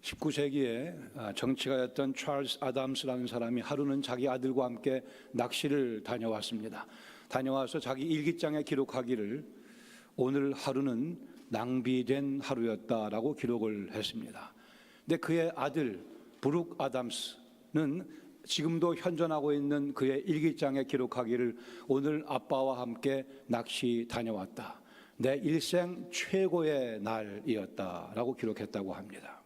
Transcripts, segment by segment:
19세기에 정치가였던 찰스 아담스라는 사람이 하루는 자기 아들과 함께 낚시를 다녀왔습니다. 다녀와서 자기 일기장에 기록하기를 오늘 하루는 낭비된 하루였다라고 기록을 했습니다. 근데 그의 아들 브룩 아담스는 지금도 현존하고 있는 그의 일기장에 기록하기를 오늘 아빠와 함께 낚시 다녀왔다. 내 일생 최고의 날이었다라고 기록했다고 합니다.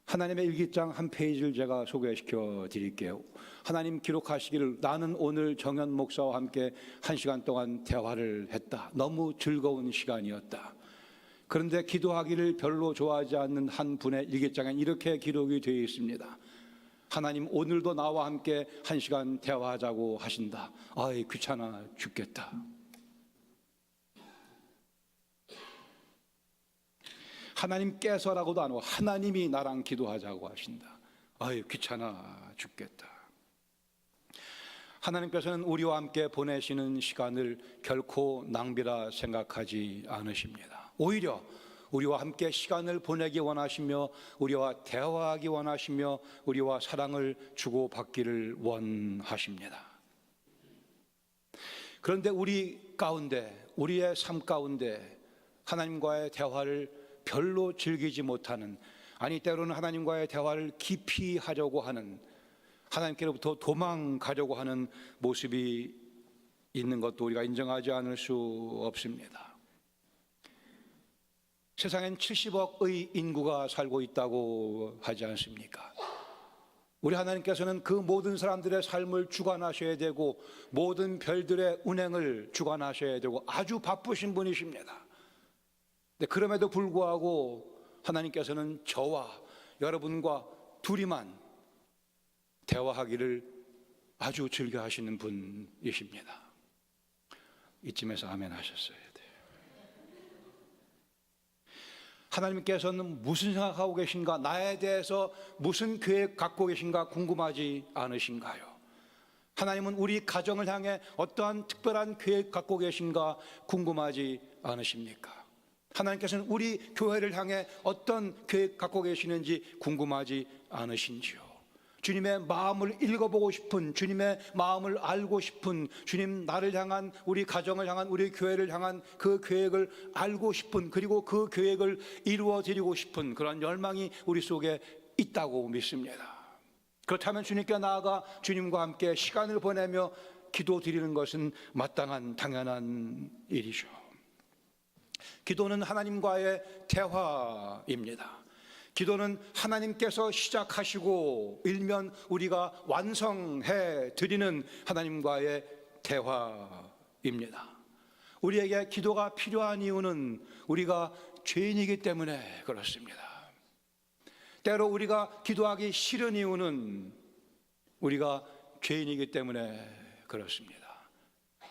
하나님의 일기장 한 페이지를 제가 소개시켜 드릴게요. 하나님 기록하시기를 나는 오늘 정현 목사와 함께 1시간 동안 대화를 했다. 너무 즐거운 시간이었다. 그런데 기도하기를 별로 좋아하지 않는 한 분의 일기장엔 이렇게 기록이 되어 있습니다. 하나님 오늘도 나와 함께 1시간 대화하자고 하신다. 아이 귀찮아 죽겠다. 하나님께서라고도 안 하고 하나님이 나랑 기도하자고 하신다. 아유 귀찮아 죽겠다. 하나님께서는 우리와 함께 보내시는 시간을 결코 낭비라 생각하지 않으십니다. 오히려 우리와 함께 시간을 보내기 원하시며 우리와 대화하기 원하시며 우리와 사랑을 주고받기를 원하십니다. 그런데 우리 가운데 우리의 삶 가운데 하나님과의 대화를 별로 즐기지 못하는, 아니 때로는 하나님과의 대화를 깊이 하려고 하는, 하나님께로부터 도망가려고 하는 모습이 있는 것도 우리가 인정하지 않을 수 없습니다. 세상엔 70억의 인구가 살고 있다고 하지 않습니까? 우리 하나님께서는 그 모든 사람들의 삶을 주관하셔야 되고 모든 별들의 운행을 주관하셔야 되고 아주 바쁘신 분이십니다. 그럼에도 불구하고 하나님께서는 저와 여러분과 둘이만 대화하기를 아주 즐겨 하시는 분이십니다. 이쯤에서 아멘 하셨어야 돼요. 하나님께서는 무슨 생각하고 계신가, 나에 대해서 무슨 계획 갖고 계신가 궁금하지 않으신가요? 하나님은 우리 가정을 향해 어떠한 특별한 계획 갖고 계신가 궁금하지 않으십니까? 하나님께서는 우리 교회를 향해 어떤 계획 갖고 계시는지 궁금하지 않으신지요? 주님의 마음을 읽어보고 싶은, 주님의 마음을 알고 싶은, 주님 나를 향한, 우리 가정을 향한, 우리 교회를 향한 그 계획을 알고 싶은, 그리고 그 계획을 이루어드리고 싶은 그런 열망이 우리 속에 있다고 믿습니다. 그렇다면 주님께 나아가 주님과 함께 시간을 보내며 기도 드리는 것은 마땅한 당연한 일이죠. 기도는 하나님과의 대화입니다. 기도는 하나님께서 시작하시고 일면 우리가 완성해 드리는 하나님과의 대화입니다. 우리에게 기도가 필요한 이유는 우리가 죄인이기 때문에 그렇습니다. 때로 우리가 기도하기 싫은 이유는 우리가 죄인이기 때문에 그렇습니다.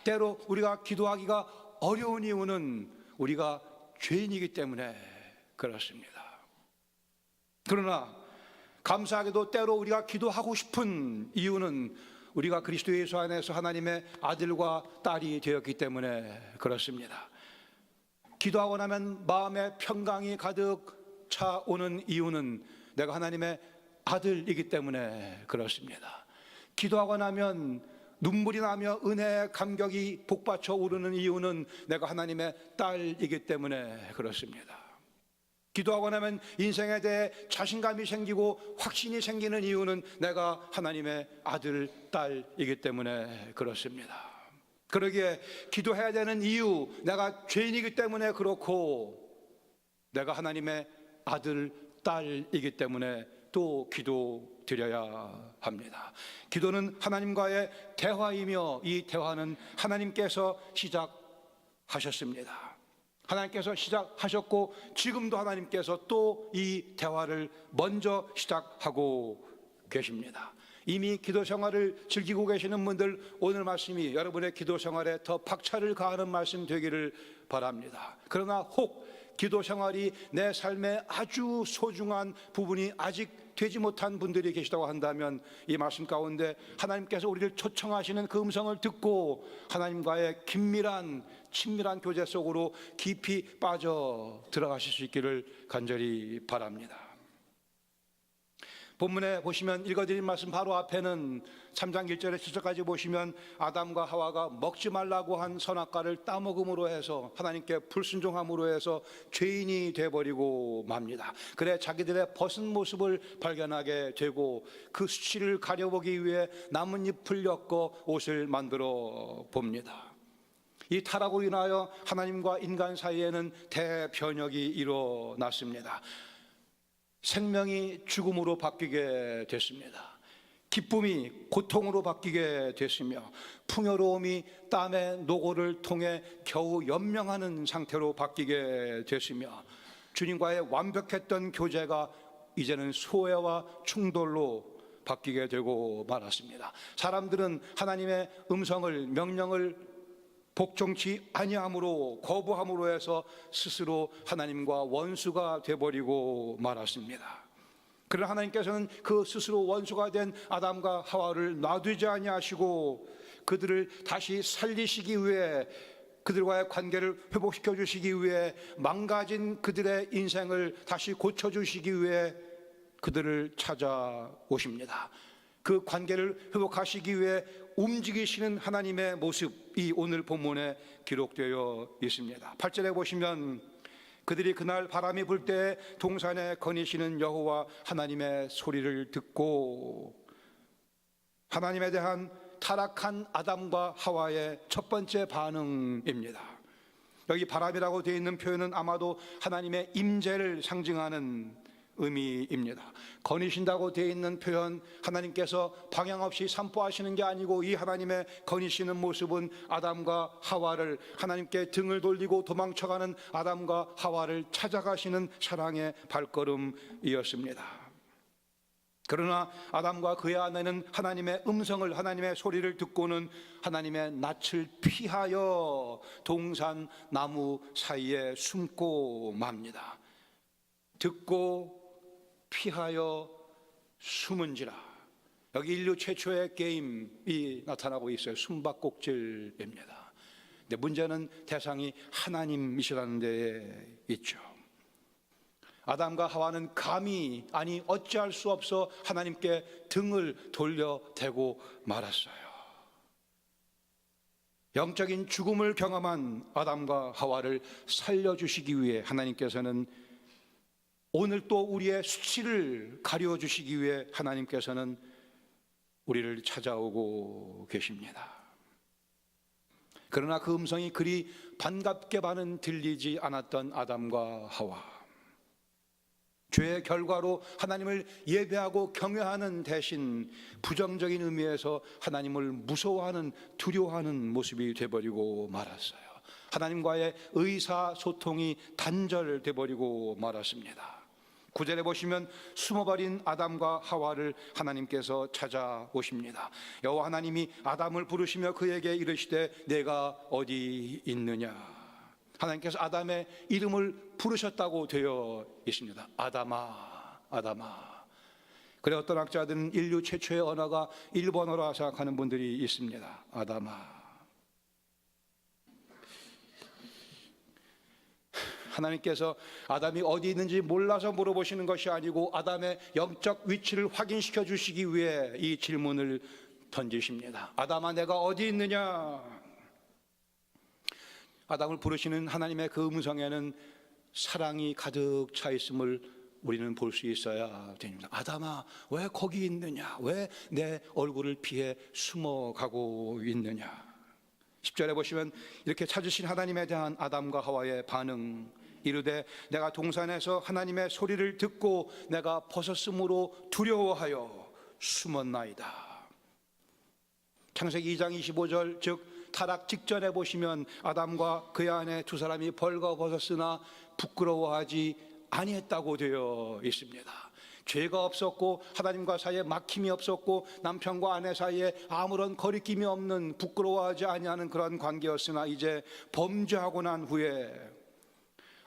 때로 우리가 기도하기가 어려운 이유는 우리가 죄인이기 때문에 그렇습니다. 그러나 감사하게도 때로 우리가 기도하고 싶은 이유는 우리가 그리스도 예수 안에서 하나님의 아들과 딸이 되었기 때문에 그렇습니다. 기도하고 나면 마음에 평강이 가득 차오는 이유는 내가 하나님의 아들이기 때문에 그렇습니다. 기도하고 나면 눈물이 나며 은혜의 감격이 복받쳐 오르는 이유는 내가 하나님의 딸이기 때문에 그렇습니다. 기도하고 나면 인생에 대해 자신감이 생기고 확신이 생기는 이유는 내가 하나님의 아들, 딸이기 때문에 그렇습니다. 그러기에 기도해야 되는 이유, 내가 죄인이기 때문에 그렇고 내가 하나님의 아들, 딸이기 때문에 또 기도드려야 합니다. 기도는 하나님과의 대화이며 이 대화는 하나님께서 시작하셨습니다. 하나님께서 시작하셨고 지금도 하나님께서 또 이 대화를 먼저 시작하고 계십니다. 이미 기도 생활을 즐기고 계시는 분들, 오늘 말씀이 여러분의 기도 생활에 더 박차를 가하는 말씀 되기를 바랍니다. 그러나 혹 기도 생활이 내 삶의 아주 소중한 부분이 아직 되지 못한 분들이 계시다고 한다면 이 말씀 가운데 하나님께서 우리를 초청하시는 그 음성을 듣고 하나님과의 긴밀한 친밀한 교제 속으로 깊이 빠져 들어가실 수 있기를 간절히 바랍니다. 본문에 보시면 읽어드린 말씀 바로 앞에는 3장 1절에 7절까지 보시면 아담과 하와가 먹지 말라고 한 선악과를 따먹음으로 해서 하나님께 불순종함으로 해서 죄인이 되어버리고 맙니다. 그래 자기들의 벗은 모습을 발견하게 되고 그 수치를 가려보기 위해 나뭇잎을 엮어 옷을 만들어 봅니다. 이 타락으로 인하여 하나님과 인간 사이에는 대변혁이 일어났습니다. 생명이 죽음으로 바뀌게 됐습니다. 기쁨이 고통으로 바뀌게 됐으며 풍요로움이 땀의 노고를 통해 겨우 연명하는 상태로 바뀌게 됐으며 주님과의 완벽했던 교제가 이제는 소외와 충돌로 바뀌게 되고 말았습니다. 사람들은 하나님의 음성을, 명령을 복종치 아니함으로, 거부함으로 해서 스스로 하나님과 원수가 되어버리고 말았습니다. 그러나 하나님께서는 그 스스로 원수가 된 아담과 하와를 놔두지 아니하시고 그들을 다시 살리시기 위해, 그들과의 관계를 회복시켜 주시기 위해, 망가진 그들의 인생을 다시 고쳐주시기 위해 그들을 찾아오십니다. 그 관계를 회복하시기 위해 움직이시는 하나님의 모습이 오늘 본문에 기록되어 있습니다. 8절에 보시면 그들이 그날 바람이 불 때 동산에 거니시는 여호와 하나님의 소리를 듣고, 하나님에 대한 타락한 아담과 하와의 첫 번째 반응입니다. 여기 바람이라고 되어 있는 표현은 아마도 하나님의 임재를 상징하는 의미입니다. 거니신다고 되어 있는 표현, 하나님께서 방향 없이 산포하시는 게 아니고 이 하나님의 거니시는 모습은 아담과 하와를, 하나님께 등을 돌리고 도망쳐가는 아담과 하와를 찾아가시는 사랑의 발걸음이었습니다. 그러나 아담과 그의 아내는 하나님의 음성을, 하나님의 소리를 듣고는 하나님의 낯을 피하여 동산 나무 사이에 숨고 맙니다. 듣고 피하여 숨은지라. 여기 인류 최초의 게임이 나타나고 있어요. 숨바꼭질입니다. 근데 문제는 대상이 하나님이시라는 데에 있죠. 아담과 하와는 감히, 아니 어찌할 수 없어 하나님께 등을 돌려대고 말았어요. 영적인 죽음을 경험한 아담과 하와를 살려주시기 위해 하나님께서는, 오늘 또 우리의 수치를 가려주시기 위해 하나님께서는 우리를 찾아오고 계십니다. 그러나 그 음성이 그리 반갑게만은 들리지 않았던 아담과 하와, 죄의 결과로 하나님을 예배하고 경외하는 대신 부정적인 의미에서 하나님을 무서워하는, 두려워하는 모습이 되어버리고 말았어요. 하나님과의 의사소통이 단절되어버리고 말았습니다. 9절에 보시면 숨어버린 아담과 하와를 하나님께서 찾아오십니다. 여호와 하나님이 아담을 부르시며 그에게 이르시되 내가 어디 있느냐. 하나님께서 아담의 이름을 부르셨다고 되어 있습니다. 아담아, 아담아. 그래 어떤 학자들은 인류 최초의 언어가 일본어라 생각하는 분들이 있습니다. 아담아. 하나님께서 아담이 어디 있는지 몰라서 물어보시는 것이 아니고 아담의 영적 위치를 확인시켜 주시기 위해 이 질문을 던지십니다. 아담아, 내가 어디 있느냐? 아담을 부르시는 하나님의 그 음성에는 사랑이 가득 차 있음을 우리는 볼 수 있어야 됩니다. 아담아, 왜 거기 있느냐? 왜 내 얼굴을 피해 숨어가고 있느냐? 10절에 보시면 이렇게 찾으신 하나님에 대한 아담과 하와의 반응, 이르되 내가 동산에서 하나님의 소리를 듣고 내가 벗었으므로 두려워하여 숨었나이다. 창세기 2장 25절, 즉 타락 직전에 보시면 아담과 그의 아내 두 사람이 벌거벗었으나 부끄러워하지 아니했다고 되어 있습니다. 죄가 없었고 하나님과 사이에 막힘이 없었고 남편과 아내 사이에 아무런 거리낌이 없는, 부끄러워하지 아니하는 그런 관계였으나 이제 범죄하고 난 후에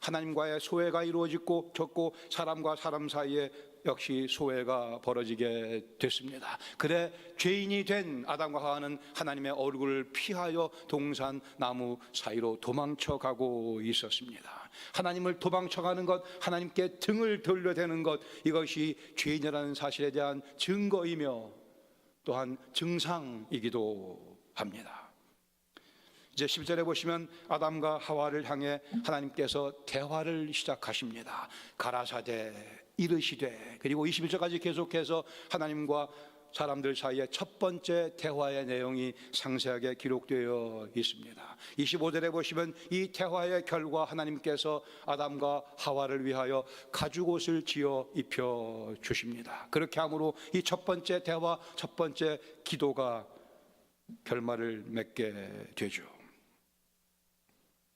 하나님과의 소외가 이루어졌고 사람과 사람 사이에 역시 소외가 벌어지게 됐습니다. 그래 죄인이 된 아담과 하와는 하나님의 얼굴을 피하여 동산 나무 사이로 도망쳐가고 있었습니다. 하나님을 도망쳐가는 것, 하나님께 등을 돌려대는 것, 이것이 죄인이라는 사실에 대한 증거이며 또한 증상이기도 합니다. 이제 10절에 보시면 아담과 하와를 향해 하나님께서 대화를 시작하십니다. 가라사대 이르시되, 그리고 21절까지 계속해서 하나님과 사람들 사이에 첫 번째 대화의 내용이 상세하게 기록되어 있습니다. 25절에 보시면 이 대화의 결과 하나님께서 아담과 하와를 위하여 가죽옷을 지어 입혀 주십니다. 그렇게 함으로 이 첫 번째 대화, 첫 번째 기도가 결말을 맺게 되죠.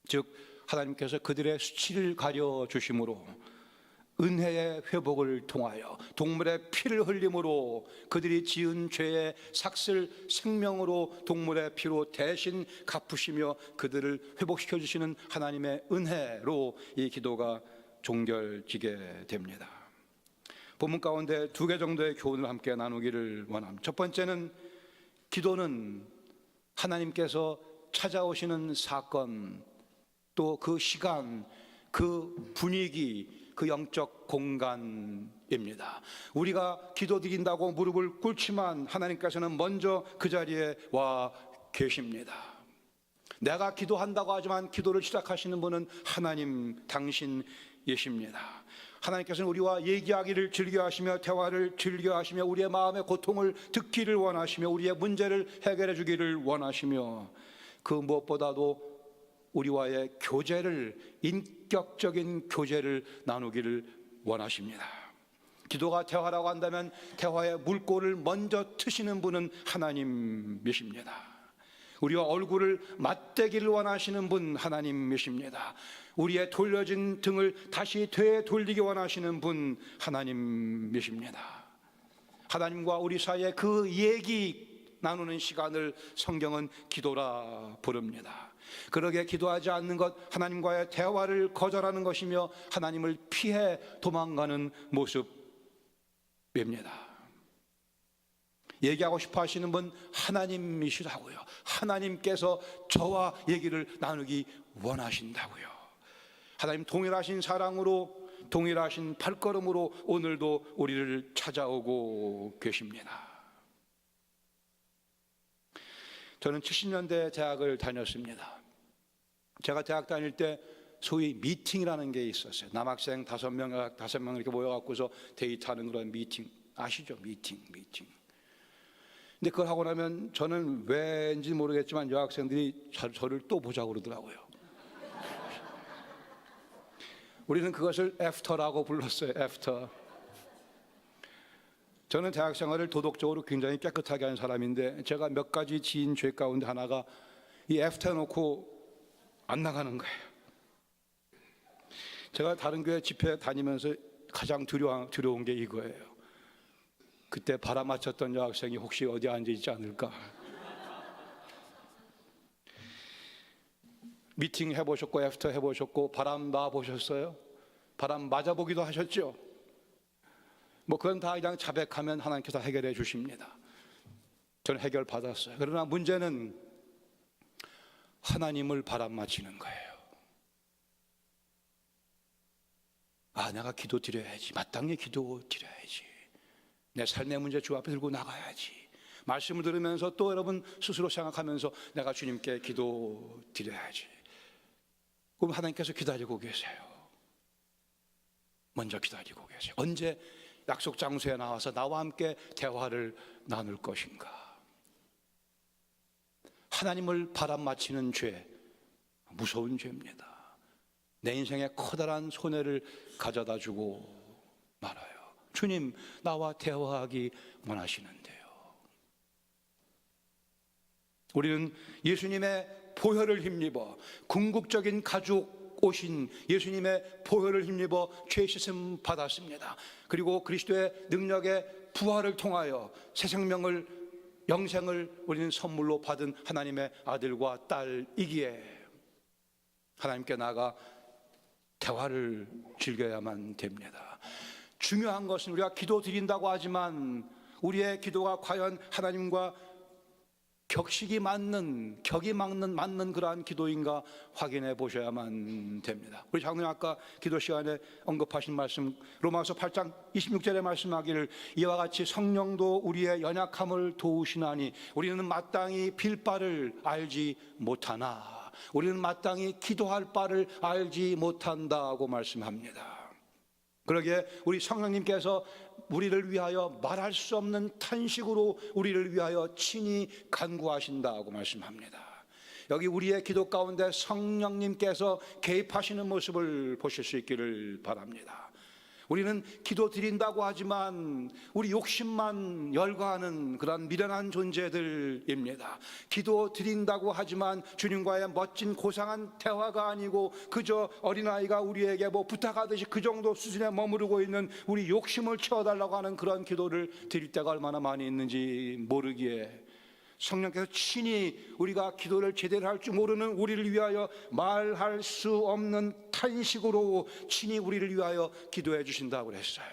즉 하나님께서 그들의 수치를 가려 주심으로, 은혜의 회복을 통하여, 동물의 피를 흘림으로, 그들이 지은 죄의 삭슬 생명으로 동물의 피로 대신 갚으시며 그들을 회복시켜 주시는 하나님의 은혜로 이 기도가 종결지게 됩니다. 본문 가운데 두 개 정도의 교훈을 함께 나누기를 원합니다. 첫 번째는, 기도는 하나님께서 찾아오시는 사건, 또 그 시간, 그 분위기, 그 영적 공간입니다. 우리가 기도드린다고 무릎을 꿇지만 하나님께서는 먼저 그 자리에 와 계십니다. 내가 기도한다고 하지만 기도를 시작하시는 분은 하나님 당신이십니다. 하나님께서는 우리와 얘기하기를 즐겨하시며 대화를 즐겨하시며 우리의 마음의 고통을 듣기를 원하시며 우리의 문제를 해결해 주기를 원하시며, 그 무엇보다도 우리와의 교제를, 인격적인 교제를 나누기를 원하십니다. 기도가 대화라고 한다면 대화의 물꼬를 먼저 트시는 분은 하나님이십니다. 우리와 얼굴을 맞대기를 원하시는 분 하나님이십니다. 우리의 돌려진 등을 다시 되돌리기 원하시는 분 하나님이십니다. 하나님과 우리 사이에 그 얘기 나누는 시간을 성경은 기도라 부릅니다. 그러게 기도하지 않는 것, 하나님과의 대화를 거절하는 것이며 하나님을 피해 도망가는 모습입니다. 얘기하고 싶어 하시는 분 하나님이시라고요. 하나님께서 저와 얘기를 나누기 원하신다고요. 하나님 동일하신 사랑으로, 동일하신 발걸음으로 오늘도 우리를 찾아오고 계십니다. 저는 70년대 대학을 다녔습니다. 제가 대학 다닐 때 소위 미팅이라는 게 있었어요. 남학생 5명 이렇게 모여갖고서 데이트하는 그런 미팅, 아시죠? 미팅. 근데 그걸 하고 나면 저는 왠지 모르겠지만 여학생들이 저를 또 보자고 그러더라고요. 우리는 그것을 애프터라고 불렀어요. 애프터. 저는 대학 생활을 도덕적으로 굉장히 깨끗하게 한 사람인데, 제가 몇 가지 지은 죄 가운데 하나가 이 애프터 놓고 안 나가는 거예요. 제가 다른 교회 집회 다니면서 가장 두려운 게 이거예요. 그때 바람맞혔던 여학생이 혹시 어디 앉아있지 않을까. 미팅 해보셨고 애프터 해보셨고 바람 놔보셨어요? 바람 맞아보기도 하셨죠? 뭐 그건 다 그냥 자백하면 하나님께서 해결해 주십니다. 저는 해결 받았어요. 그러나 문제는 하나님을 바람맞히는 거예요. 아, 내가 기도 드려야지. 마땅히 기도 드려야지. 내 삶의 문제 주 앞에 들고 나가야지. 말씀을 들으면서 또 여러분 스스로 생각하면서 내가 주님께 기도 드려야지. 그럼 하나님께서 기다리고 계세요. 먼저 기다리고 계세요. 언제 약속 장소에 나와서 나와 함께 대화를 나눌 것인가. 하나님을 바람맞히는 죄, 무서운 죄입니다. 내 인생에 커다란 손해를 가져다 주고 말아요. 주님, 나와 대화하기 원하시는데요. 우리는 예수님의 보혈을 힘입어, 궁극적인 가족 오신 예수님의 보혈을 힘입어 죄 씻음 받았습니다. 그리고 그리스도의 능력의 부활을 통하여 새 생명을, 영생을 우리는 선물로 받은 하나님의 아들과 딸이기에 하나님께 나아가 대화를 즐겨야만 됩니다. 중요한 것은 우리가 기도 드린다고 하지만 우리의 기도가 과연 하나님과 격이 맞는 그러한 기도인가 확인해 보셔야만 됩니다. 우리 장로님 아까 기도 시간에 언급하신 말씀, 로마서 8장 26절에 말씀하기를 이와 같이 성령도 우리의 연약함을 도우시나니 우리는 마땅히 빌 바를 알지 못하나 우리는 마땅히 기도할 바를 알지 못한다고 말씀합니다. 그러기에 우리 성령님께서 우리를 위하여 말할 수 없는 탄식으로 우리를 위하여 친히 간구하신다고 말씀합니다. 여기 우리의 기도 가운데 성령님께서 개입하시는 모습을 보실 수 있기를 바랍니다. 우리는 기도 드린다고 하지만 우리 욕심만 열거하는 그런 미련한 존재들입니다. 기도 드린다고 하지만 주님과의 멋진 고상한 대화가 아니고 그저 어린아이가 우리에게 뭐 부탁하듯이 그 정도 수준에 머무르고 있는 우리 욕심을 채워달라고 하는 그런 기도를 드릴 때가 얼마나 많이 있는지 모르기에 성령께서 친히 우리가 기도를 제대로 할 줄 모르는 우리를 위하여 말할 수 없는 탄식으로 친히 우리를 위하여 기도해 주신다고 그랬어요.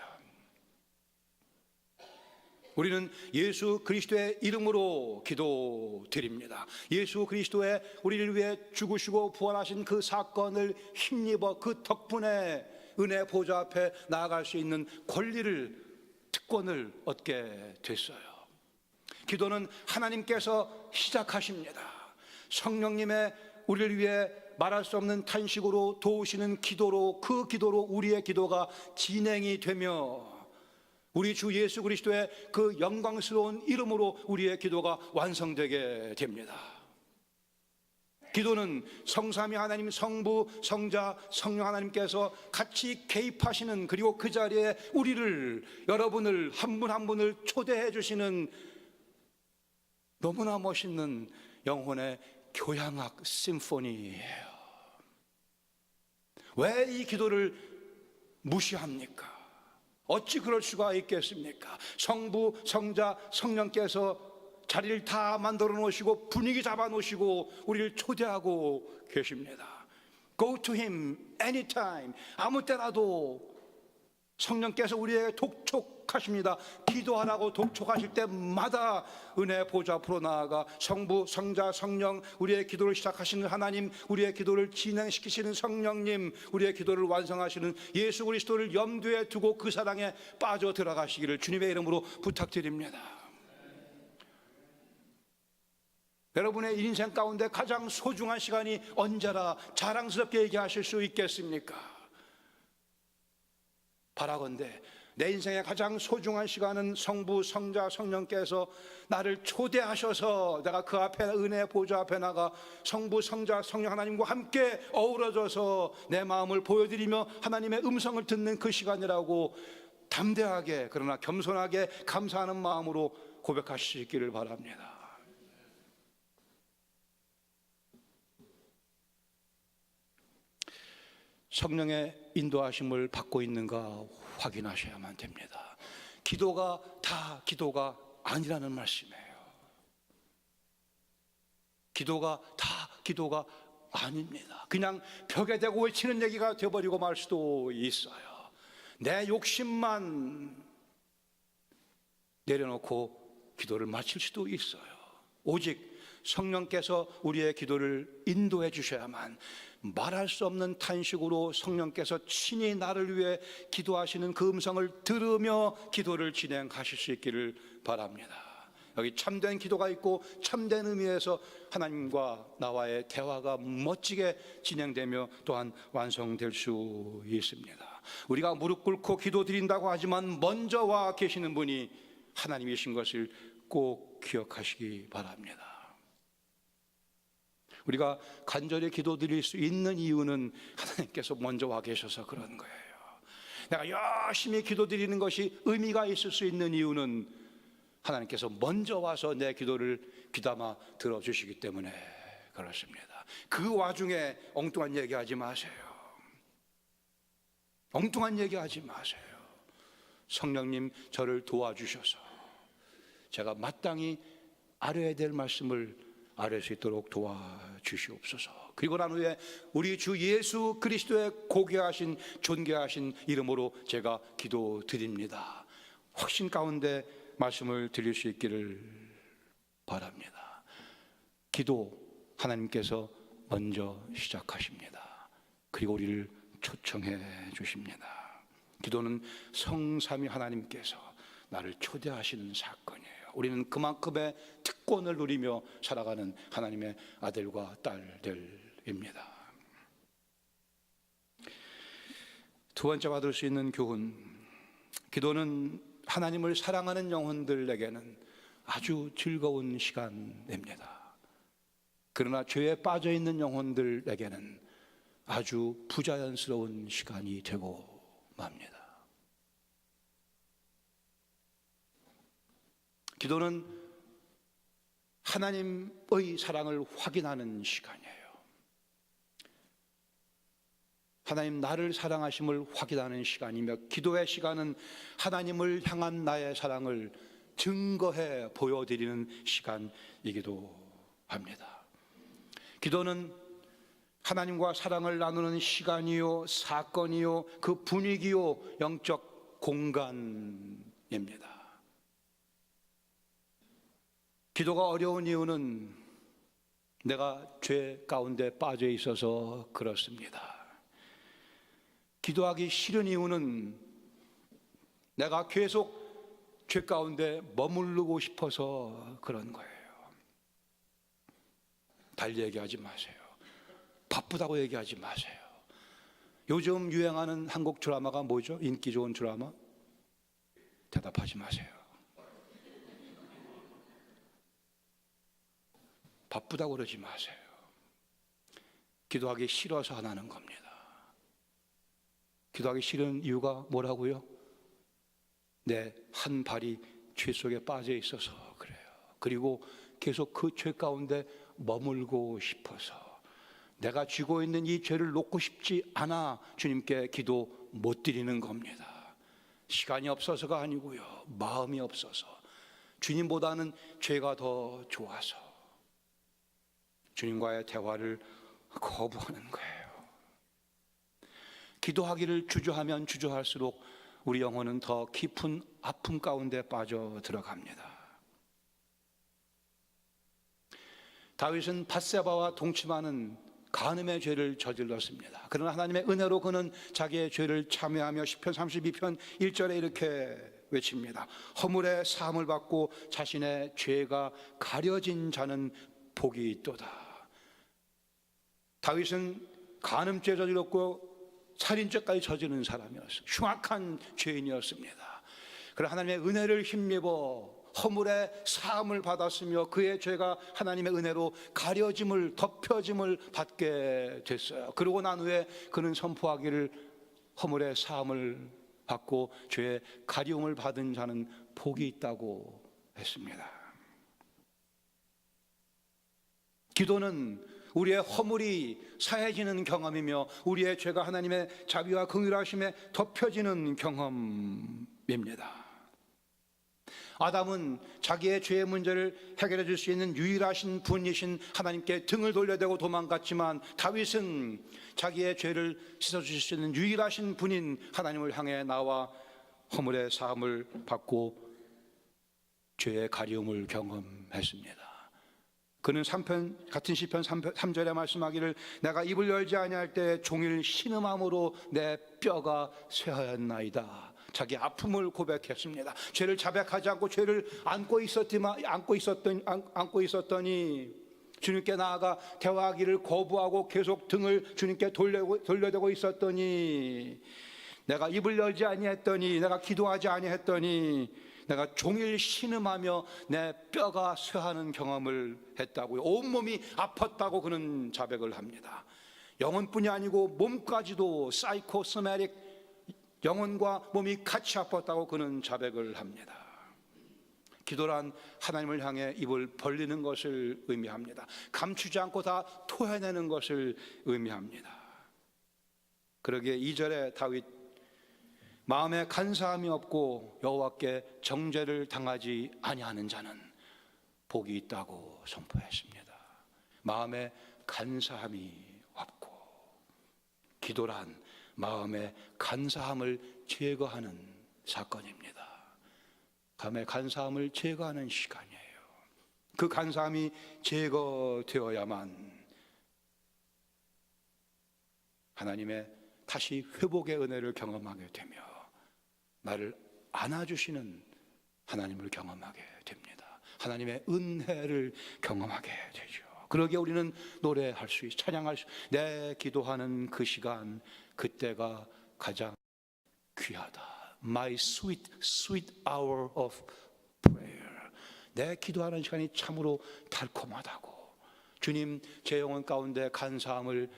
우리는 예수 그리스도의 이름으로 기도드립니다. 예수 그리스도의 우리를 위해 죽으시고 부활하신 그 사건을 힘입어 그 덕분에 은혜 보좌 앞에 나아갈 수 있는 권리를, 특권을 얻게 됐어요. 기도는 하나님께서 시작하십니다. 성령님의 우리를 위해 말할 수 없는 탄식으로 도우시는 기도로, 그 기도로 우리의 기도가 진행이 되며 우리 주 예수 그리스도의 그 영광스러운 이름으로 우리의 기도가 완성되게 됩니다. 기도는 성삼위 하나님, 성부, 성자, 성령 하나님께서 같이 개입하시는, 그리고 그 자리에 우리를, 여러분을 한 분 한 분을 초대해 주시는 너무나 멋있는 영혼의 교향악 심포니예요. 왜 이 기도를 무시합니까? 어찌 그럴 수가 있겠습니까? 성부, 성자, 성령께서 자리를 다 만들어 놓으시고 분위기 잡아 놓으시고 우리를 초대하고 계십니다. Go to him anytime. 아무 때라도 성령께서 우리에게 독촉하십니다. 기도하라고 독촉하실 때마다 은혜 보좌 앞으로 나아가 성부, 성자, 성령, 우리의 기도를 시작하시는 하나님, 우리의 기도를 진행시키시는 성령님, 우리의 기도를 완성하시는 예수 그리스도를 염두에 두고 그 사랑에 빠져 들어가시기를 주님의 이름으로 부탁드립니다. 여러분의 인생 가운데 가장 소중한 시간이 언제라 자랑스럽게 얘기하실 수 있겠습니까? 바라건대 내 인생의 가장 소중한 시간은 성부, 성자, 성령께서 나를 초대하셔서 내가 그 앞에 은혜 보좌 앞에 나가 성부, 성자, 성령 하나님과 함께 어우러져서 내 마음을 보여드리며 하나님의 음성을 듣는 그 시간이라고 담대하게, 그러나 겸손하게 감사하는 마음으로 고백하실 수 있기를 바랍니다. 성령의 인도하심을 받고 있는가 확인하셔야만 됩니다. 기도가 다 기도가 아니라는 말씀이에요. 기도가 다 기도가 아닙니다. 그냥 벽에 대고 외치는 얘기가 되어버리고 말 수도 있어요. 내 욕심만 내려놓고 기도를 마칠 수도 있어요. 오직 성령께서 우리의 기도를 인도해 주셔야만, 말할 수 없는 탄식으로 성령께서 친히 나를 위해 기도하시는 그 음성을 들으며 기도를 진행하실 수 있기를 바랍니다. 여기 참된 기도가 있고 참된 의미에서 하나님과 나와의 대화가 멋지게 진행되며 또한 완성될 수 있습니다. 우리가 무릎 꿇고 기도 드린다고 하지만 먼저 와 계시는 분이 하나님이신 것을 꼭 기억하시기 바랍니다. 우리가 간절히 기도드릴 수 있는 이유는 하나님께서 먼저 와 계셔서 그런 거예요. 내가 열심히 기도드리는 것이 의미가 있을 수 있는 이유는 하나님께서 먼저 와서 내 기도를 귀담아 들어주시기 때문에 그렇습니다. 그 와중에 엉뚱한 얘기하지 마세요. 엉뚱한 얘기하지 마세요. 성령님 저를 도와주셔서 제가 마땅히 알아야 될 말씀을 아뢰 수 있도록 도와주시옵소서. 그리고 난 후에 우리 주 예수 그리스도의 고귀하신 존귀하신 이름으로 제가 기도드립니다. 확신 가운데 말씀을 드릴 수 있기를 바랍니다. 기도 하나님께서 먼저 시작하십니다. 그리고 우리를 초청해 주십니다. 기도는 성삼위 하나님께서 나를 초대하시는 사건이에요. 우리는 그만큼의 특권을 누리며 살아가는 하나님의 아들과 딸들입니다. 두 번째 받을 수 있는 교훈, 기도는 하나님을 사랑하는 영혼들에게는 아주 즐거운 시간입니다. 그러나 죄에 빠져 있는 영혼들에게는 아주 부자연스러운 시간이 되고 맙니다. 기도는 하나님의 사랑을 확인하는 시간이에요. 하나님 나를 사랑하심을 확인하는 시간이며, 기도의 시간은 하나님을 향한 나의 사랑을 증거해 보여드리는 시간이기도 합니다. 기도는 하나님과 사랑을 나누는 시간이요, 사건이요, 그 분위기요, 영적 공간입니다. 기도가 어려운 이유는 내가 죄 가운데 빠져 있어서 그렇습니다. 기도하기 싫은 이유는 내가 계속 죄 가운데 머무르고 싶어서 그런 거예요. 달리 얘기하지 마세요. 바쁘다고 얘기하지 마세요. 요즘 유행하는 한국 드라마가 뭐죠? 인기 좋은 드라마? 대답하지 마세요. 바쁘다고 그러지 마세요. 기도하기 싫어서 안 하는 겁니다. 기도하기 싫은 이유가 뭐라고요? 내 한 발이 죄 속에 빠져 있어서 그래요. 그리고 계속 그 죄 가운데 머물고 싶어서, 내가 쥐고 있는 이 죄를 놓고 싶지 않아 주님께 기도 못 드리는 겁니다. 시간이 없어서가 아니고요, 마음이 없어서, 주님보다는 죄가 더 좋아서 주님과의 대화를 거부하는 거예요. 기도하기를 주저하면 주저할수록 우리 영혼은 더 깊은 아픔 가운데 빠져 들어갑니다. 다윗은 밧세바와 동침하는 간음의 죄를 저질렀습니다. 그러나 하나님의 은혜로 그는 자기의 죄를 참회하며 시편 32편 1절에 이렇게 외칩니다. 허물의 사함을 받고 자신의 죄가 가려진 자는 복이 있도다. 다윗은 간음죄 저질렀고 살인죄까지 저지른 사람이었어요. 흉악한 죄인이었습니다. 그러나 하나님의 은혜를 힘입어 허물의 사함을 받았으며 그의 죄가 하나님의 은혜로 가려짐을, 덮여짐을 받게 됐어요. 그러고 난 후에 그는 선포하기를 허물의 사함을 받고 죄의 가리움을 받은 자는 복이 있다고 했습니다. 기도는 우리의 허물이 사해지는 경험이며 우리의 죄가 하나님의 자비와 긍휼하심에 덮여지는 경험입니다. 아담은 자기의 죄의 문제를 해결해 줄 수 있는 유일하신 분이신 하나님께 등을 돌려대고 도망갔지만, 다윗은 자기의 죄를 씻어주실 수 있는 유일하신 분인 하나님을 향해 나와 허물의 사함을 받고 죄의 가리움을 경험했습니다. 그는 같은 시편 3절에 말씀하기를 내가 입을 열지 아니할 때 종일 신음함으로 내 뼈가 쇠하였나이다. 자기 아픔을 고백했습니다. 죄를 자백하지 않고 죄를 안고 있었더니 주님께 나아가 대화하기를 거부하고 계속 등을 주님께 돌려대고 있었더니, 내가 입을 열지 아니했더니, 내가 기도하지 아니했더니 내가 종일 신음하며 내 뼈가 쇠하는 경험을 했다고요. 온몸이 아팠다고 그는 자백을 합니다. 영혼뿐이 아니고 몸까지도 사이코소매틱, 영혼과 몸이 같이 아팠다고 그는 자백을 합니다. 기도란 하나님을 향해 입을 벌리는 것을 의미합니다. 감추지 않고 다 토해내는 것을 의미합니다. 그러기에 2절에 다윗, 마음에 간사함이 없고 여호와께 정죄를 당하지 아니하는 자는 복이 있다고 선포했습니다. 마음에 간사함이 기도란 마음의 간사함을 제거하는 사건입니다. 마음의 간사함을 제거하는 시간이에요. 그 간사함이 제거되어야만 하나님의 다시 회복의 은혜를 경험하게 되며 나를 안아주시는 하나님을 경험하게 됩니다. 하나님의 은혜를 경험하게 되죠. 그러기에 우리는 노래할 수 있고 찬양할 수, 내 기도하는 그 시간, 그때가 가장 귀하다. My sweet, sweet hour of prayer. 내 기도하는 시간이 참으로 달콤하다고. 주님, 제 영혼 가운데 간사함을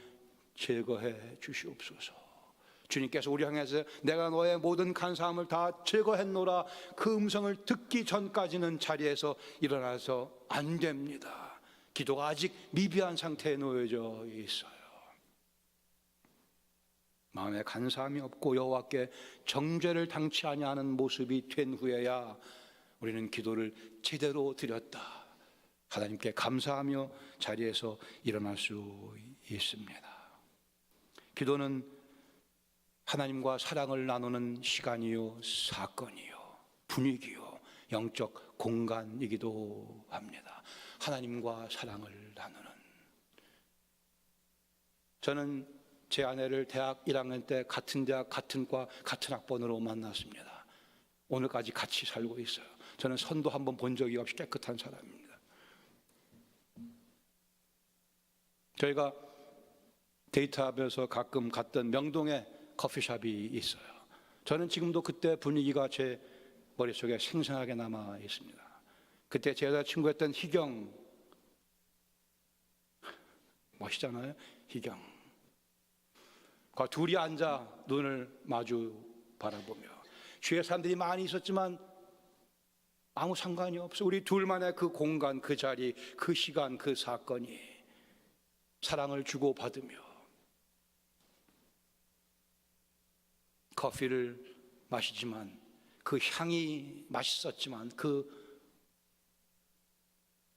제거해 주시옵소서. 주님께서 우리 향해서 내가 너의 모든 간사함을 다 제거했노라, 그 음성을 듣기 전까지는 자리에서 일어나서 안 됩니다. 기도가 아직 미비한 상태에 놓여져 있어요. 마음에 간사함이 없고 여호와께 정죄를 당치 아니하는 모습이 된 후에야 우리는 기도를 제대로 드렸다, 하나님께 감사하며 자리에서 일어날 수 있습니다. 기도는 하나님과 사랑을 나누는 시간이요, 사건이요, 분위기요, 영적 공간이기도 합니다. 하나님과 사랑을 나누는. 저는 제 아내를 대학 1학년 때 같은 대학, 같은 과, 같은 학번으로 만났습니다. 오늘까지 같이 살고 있어요. 저는 선도 한번 본 적이 없이 깨끗한 사람입니다. 저희가 데이트하면서 가끔 갔던 명동에 커피숍이 있어요. 저는 지금도 그때 분위기가 제 머릿속에 생생하게 남아 있습니다. 그때 제 여자친구였던 희경, 멋있잖아요, 희경. 그 둘이 앉아 눈을 마주 바라보며, 주위에 사람들이 많이 있었지만 아무 상관이 없어. 우리 둘만의 그 공간, 그 자리, 그 시간, 그 사건이 사랑을 주고받으며 커피를 마시지만 그 향이 맛있었지만 그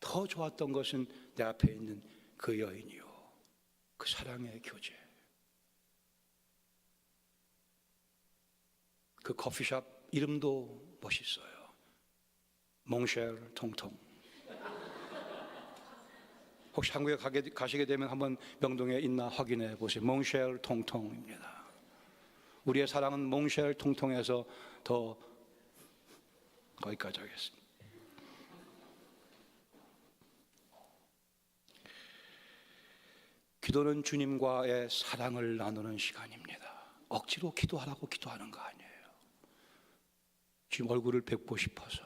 더 좋았던 것은 내 앞에 있는 그 여인이요, 그 사랑의 교제. 그 커피숍 이름도 멋있어요. 몽쉘 통통. 혹시 한국에 가시게 되면 한번 명동에 있나 확인해 보세요. 몽쉘 통통입니다. 우리의 사랑은 몽쉘 통통에서 더 거기까지 하겠습니다. 기도는 주님과의 사랑을 나누는 시간입니다. 억지로 기도하라고 기도하는 거 아니에요. 주님 얼굴을 뵙고 싶어서,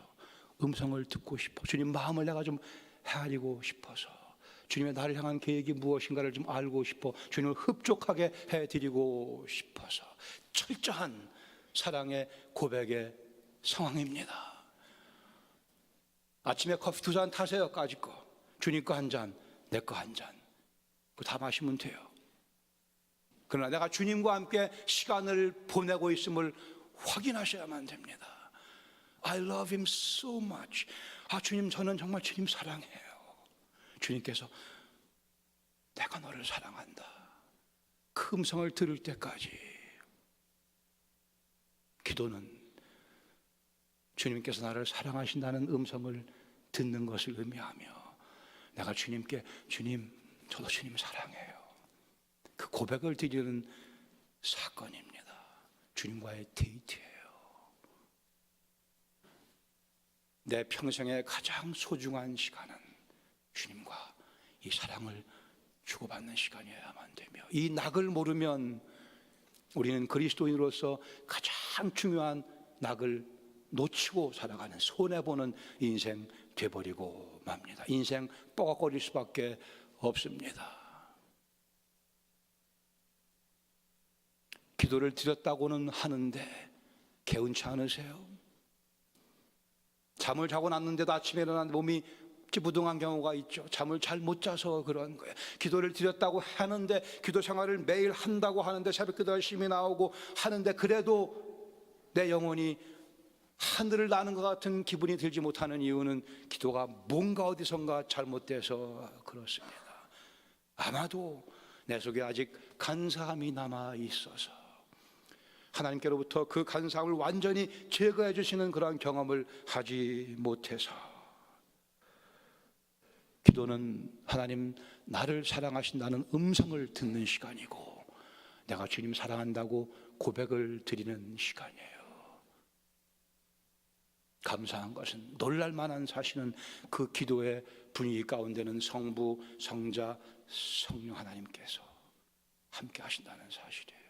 음성을 듣고 싶어, 주님 마음을 내가 좀 헤아리고 싶어서, 주님의 나를 향한 계획이 무엇인가를 좀 알고 싶어, 주님을 흡족하게 해드리고 싶어서 철저한 사랑의 고백의 상황입니다. 아침에 커피 2잔 타세요. 까짓 거 주님 거 한 잔, 내 거 한 잔, 그거 다 마시면 돼요. 그러나 내가 주님과 함께 시간을 보내고 있음을 확인하셔야만 됩니다. I love him so much. 아, 주님, 저는 정말 주님 사랑해요. 주님께서 내가 너를 사랑한다, 그 음성을 들을 때까지. 기도는 주님께서 나를 사랑하신다는 음성을 듣는 것을 의미하며 내가 주님께, 주님, 저도 주님 사랑해요, 그 고백을 드리는 사건입니다. 주님과의 데이트예요. 내 평생의 가장 소중한 시간은 주님과 이 사랑을 주고받는 시간이어야만 되며, 이 낙을 모르면 우리는 그리스도인으로서 가장 중요한 낙을 놓치고 살아가는, 손해보는 인생 돼버리고 맙니다. 인생 뻐걱거릴 수밖에 없습니다. 기도를 드렸다고는 하는데 개운치 않으세요? 잠을 자고 났는데도 아침에 일어났는데 몸이 찌부둥한 경우가 있죠. 잠을 잘 못 자서 그런 거예요. 기도를 드렸다고 하는데, 기도 생활을 매일 한다고 하는데, 새벽기도 열심히 나오고 하는데, 그래도 내 영혼이 하늘을 나는 것 같은 기분이 들지 못하는 이유는 기도가 뭔가 어디선가 잘못돼서 그렇습니다. 아마도 내 속에 아직 간사함이 남아 있어서 하나님께로부터 그 간사함을 완전히 제거해 주시는 그러한 경험을 하지 못해서, 기도는 하나님 나를 사랑하신다는 음성을 듣는 시간이고 내가 주님 사랑한다고 고백을 드리는 시간이에요. 감사한 것은, 놀랄만한 사실은 그 기도의 분위기 가운데는 성부, 성자, 성령 하나님께서 함께 하신다는 사실이에요.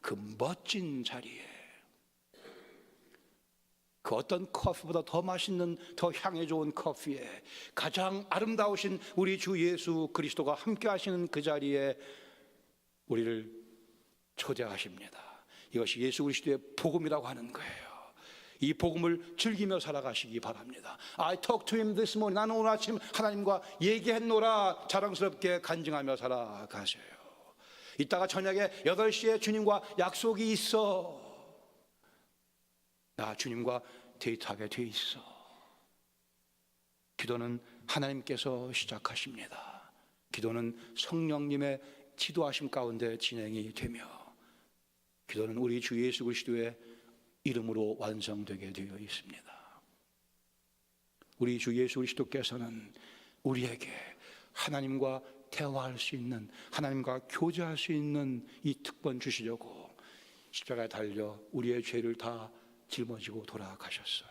그 멋진 자리에 그 어떤 커피보다 더 맛있는, 더 향이 좋은 커피에 가장 아름다우신 우리 주 예수 그리스도가 함께 하시는 그 자리에 우리를 초대하십니다. 이것이 예수 그리스도의 복음이라고 하는 거예요. 이 복음을 즐기며 살아가시기 바랍니다. I talked to him this morning. 나는 오늘 아침 하나님과 얘기했노라 자랑스럽게 간증하며 살아가세요. 이따가 저녁에 8시에 주님과 약속이 있어. 나 주님과 데이트하게 돼 있어. 기도는 하나님께서 시작하십니다. 기도는 성령님의 지도하심 가운데 진행이 되며, 기도는 우리 주 예수 그리스도의 이름으로 완성되게 되어 있습니다. 우리 주 예수 그리스도께서는 우리에게 하나님과 대화할 수 있는, 하나님과 교제할 수 있는 이 특권 주시려고 십자가에 달려 우리의 죄를 다 짊어지고 돌아가셨어요.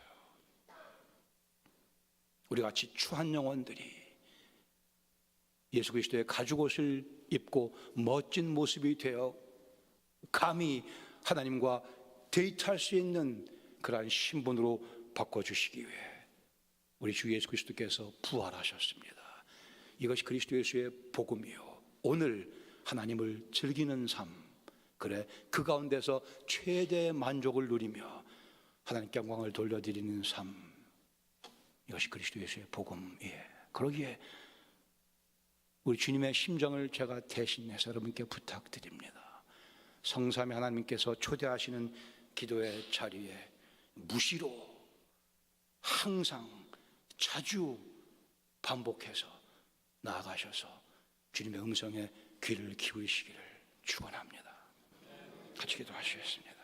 우리 같이 추한 영혼들이 예수 그리스도의 가죽옷을 입고 멋진 모습이 되어 감히 하나님과 데이트할 수 있는 그러한 신분으로 바꿔주시기 위해 우리 주 예수 그리스도께서 부활하셨습니다. 이것이 그리스도 예수의 복음이요, 오늘 하나님을 즐기는 삶, 그래 그 가운데서 최대의 만족을 누리며 하나님께 영광을 돌려드리는 삶, 이것이 그리스도 예수의 복음이에요. 그러기에 우리 주님의 심정을 제가 대신해서 여러분께 부탁드립니다. 성삼위 하나님께서 초대하시는 기도의 자리에 무시로 항상 자주 반복해서 나아가셔서 주님의 음성에 귀를 기울이시기를 축원합니다. 같이 기도하시겠습니다.